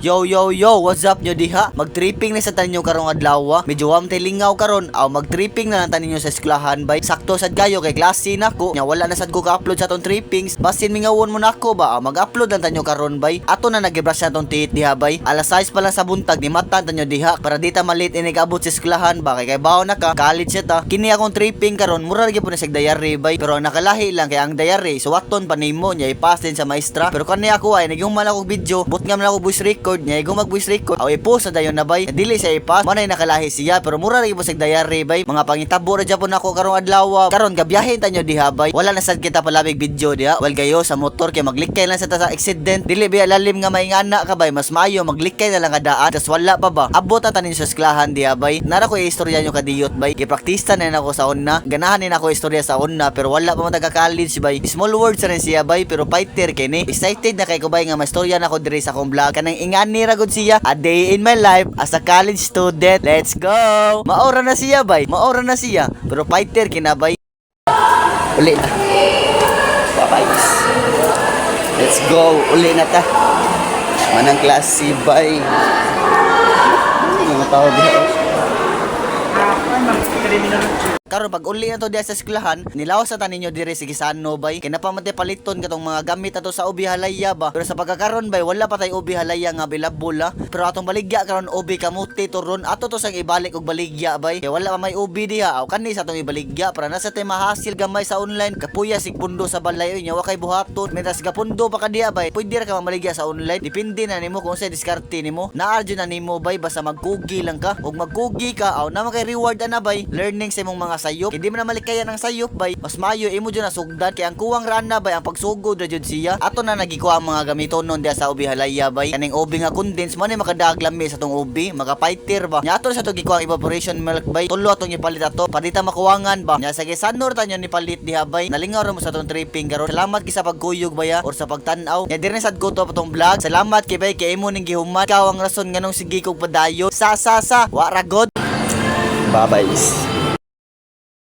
Yo, what's up nyo diha? Mag-tripping na sa taninyo karong adlaw. Medyo wamtay lingaw karon. Aw mag-tripping na lang taninyo sa eskwelahan bay. Sakto sad kayo kay klase nako. Nya wala na sad ko ka-upload sa tong trippings. Basin mingawon mo nako ba? Mag-upload lang tanyo karon bay. Ato na nagibras na tong tiit diha bay. Alas 6 pa lang sa buntag ni matan tanyo diha para di ta malit ini kaabot sa eskwelahan ba kay bawo na ka. College ta. Kini akong tripping karon mura gyud po na sa diary bay. Pero nakalahi lang kay ang diary suwaton pa nimo nya ipas din sa maestra. Pero kani ako ay nagyuman ako video. But nga man ako voice record nya igong mag voice record aw i-post na dayon na bay dili sa ipas manay nakalahi siya pero mura ra gyud sa diary bay mga pangitabo ra gyapon ako karong adlaw karon gabiyahin tanyo diha bay wala na sad kita palabig video diha well gayo sa motor kay maglikay lang sa ta sa accident dili biya lalim nga maingana ka bay mas maayo maglikay na lang nga daan tas wala pa ba abot ta tanin sa eskwelahan diha bay nara ko istorya nyo kadiyot bay gipraktista na nako sa una ganahan ni nako istorya sa una pero wala pa man taga college bay small words rin siya bay pero fighter kini excited na kay ko bay nga maistorya nako diri sa akong vlog kanang ingani ra gud siya a day in my life as a college student. Let's go! Maora na siya bay, maora na siya. Pero fighter kinabay. Uli na. Bye. Let's go, uli na ta. Manang klase bay. Mga tao diha. Karon pag uli na to diya sa eskwelahan, nilawas sa taninyo dire sige Gisano bay. Kay napamate paliton katong mga gamit ato sa ubi halaya ba. Pero sa pagkakaron bay wala pa tay ubi halaya nga bilabol ha. Pero atong baligya karon ubi kamuti turon ato to sang ibalik og baligya bay. Kay wala pa may ubi diha aw kani sa atong ibaligya para nasa tay mahasil gamay sa online kapuya sig pundo sa balay nya wa kay buhaton. Mientras gapundo pa ka diha bay, pwede ra ka mamaligya sa online. Depende na nimo kung sa diskarte nimo. Naarjo na nimo bay basta magkugi lang ka. Og magkugi ka aw na kay reward ana bay. Learning sa imong mga sayop. Hindi mo na malikayan ang sayop bay. Mas maayo imo dyan na sugdan kay ang kuwang rana bay ang pagsugod ra jud siya. Ato na nagikuha ang mga gamiton nun diya sa ubi halaya bay. Kaning ubi nga condense man makadag lami sa tong ubi, maka-fighter ba. Nya ato sa to gikuha ang evaporation milk bay. Tulo atong ipalit ato padita makuwangan ba. Nya sa Gisanor tanyo ni palit diha bay. Nalingaw ra mo sa tong tripping karon. Salamat kay sa pagkuyog baya or sa pagtan-aw. Nya dire sad ko to patong vlog. Salamat kay bay kay imo ning gihuman. Ikaw ang rason nganong sige kog padayon. Sa wa ra god. Bye-bye.